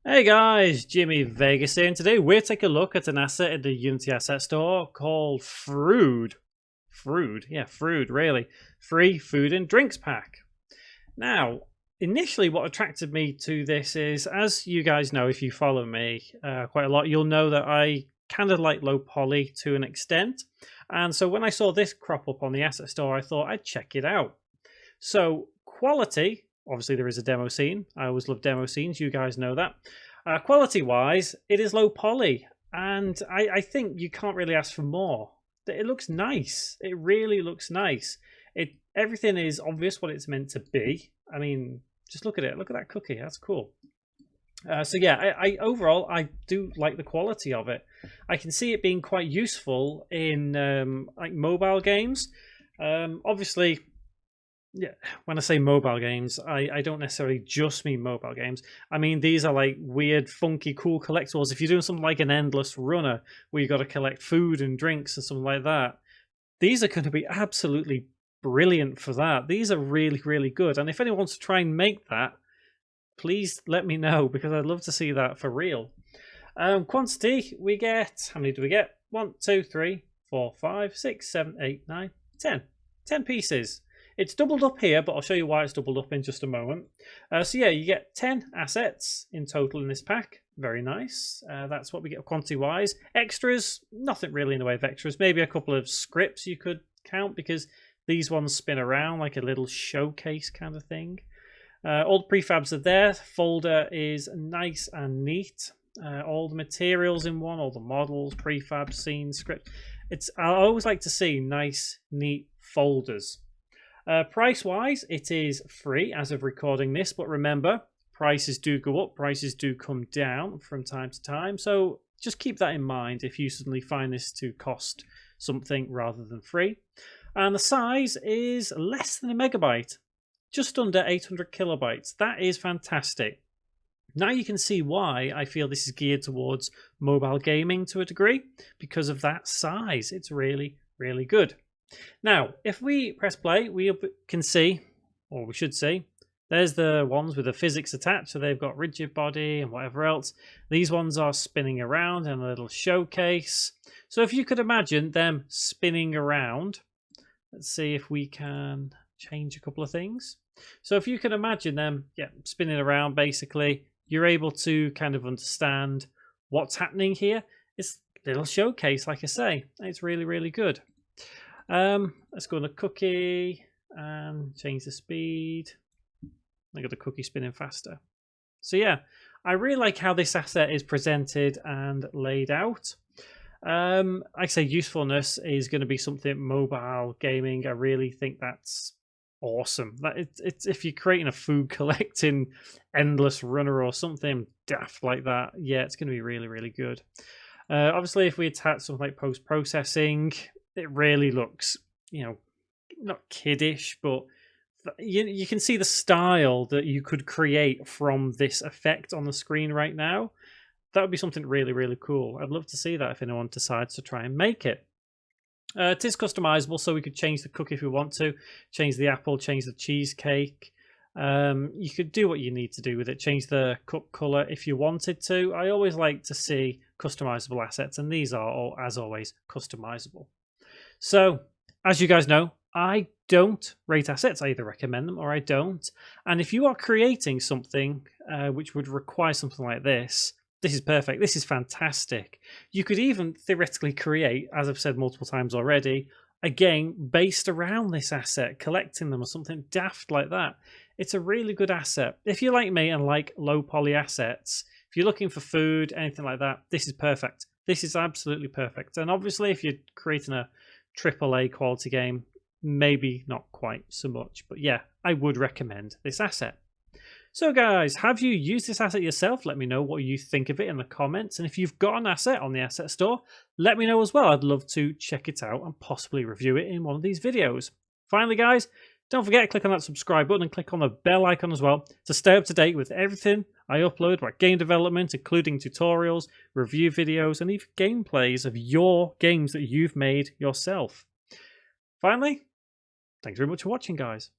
Hey guys, Jimmy Vegas here, and today we're taking a look at an asset in the Unity asset store called Frood. Frood, really. Free food and drinks pack. Now, initially what attracted me to this is, as you guys know, if you follow me quite a lot, you'll know that I kind of like low poly to an extent. And so when I saw this crop up on the asset store, I thought I'd check it out. So quality, obviously there is a demo scene. I always love demo scenes. You guys know that. Quality wise, it is low poly, and I think you can't really ask for more. It looks nice. It really looks nice. Everything is obvious what it's meant to be. I mean, just look at it. Look at that cookie. That's cool. So yeah, overall I do like the quality of it. I can see it being quite useful in like mobile games. Obviously. Yeah, when I say mobile games, I don't necessarily just mean mobile games. I mean, these are like weird, funky, cool collectibles. If you're doing something like an endless runner where you've got to collect food and drinks and something like that, these are going to be absolutely brilliant for that. These are really, really good. And if anyone wants to try and make that, please let me know, because I'd love to see that for real. Quantity, we get, how many do we get? 1, 2, 3, 4, 5, 6, 7, 8, 9, 10. 10 pieces. It's doubled up here, but I'll show you why it's doubled up in just a moment. So yeah, you get 10 assets in total in this pack. Very nice. That's what we get quantity-wise. Extras, nothing really in the way of extras. Maybe a couple of scripts you could count, because these ones spin around like a little showcase kind of thing. All the prefabs are there. The folder is nice and neat. All the materials in one, all the models, prefab, scenes, script. I always like to see nice, neat folders. Price wise, it is free as of recording this, but remember, prices do go up, prices do come down from time to time, so just keep that in mind if you suddenly find this to cost something rather than free. And the size is less than a megabyte, just under 800 kilobytes. That is fantastic. Now you can see why I feel this is geared towards mobile gaming to a degree, because of that size. It's really, really good. Now, if we press play, we can see, or we should see, there's the ones with the physics attached, so they've got rigid body and whatever else. These ones are spinning around in a little showcase. So if you could imagine them spinning around, let's see if we can change a couple of things. So if you can imagine them spinning around, basically, you're able to kind of understand what's happening here. It's a little showcase, like I say. It's really, really good. Let's go on the cookie and change the speed. I got the cookie spinning faster. So yeah, I really like how this asset is presented and laid out. Like I say, usefulness is going to be something mobile gaming. I really think that's awesome. It's if you're creating a food collecting endless runner or something daft like that, yeah, it's going to be really, really good. Obviously, if we attach something like post-processing, it really looks, not kiddish, but you can see the style that you could create from this effect on the screen right now. That would be something really, really cool. I'd love to see that if anyone decides to try and make it. It is customizable, so we could change the cookie if we want to, change the apple, change the cheesecake. You could do what you need to do with it, change the cup color if you wanted to. I always like to see customizable assets, and these are all, as always, customizable. So, as you guys know, I don't rate assets. I either recommend them or I don't. And if you are creating something which would require something like this, this is perfect. This is fantastic. You could even theoretically create, as I've said multiple times already, a game based around this asset, collecting them or something daft like that. It's a really good asset. If you're like me and like low poly assets, if you're looking for food, anything like that, this is perfect. This is absolutely perfect. And obviously, if you're creating a AAA quality game, maybe not quite so much, but yeah, I would recommend this asset. So guys, have you used this asset yourself? Let me know what you think of it in the comments, and if you've got an asset on the asset store, let me know as well. I'd love to check it out and possibly review it in one of these videos. Finally guys, don't forget to click on that subscribe button and click on the bell icon as well to stay up to date with everything I upload about game development, including tutorials, review videos, and even gameplays of your games that you've made yourself. Finally, thanks very much for watching, guys.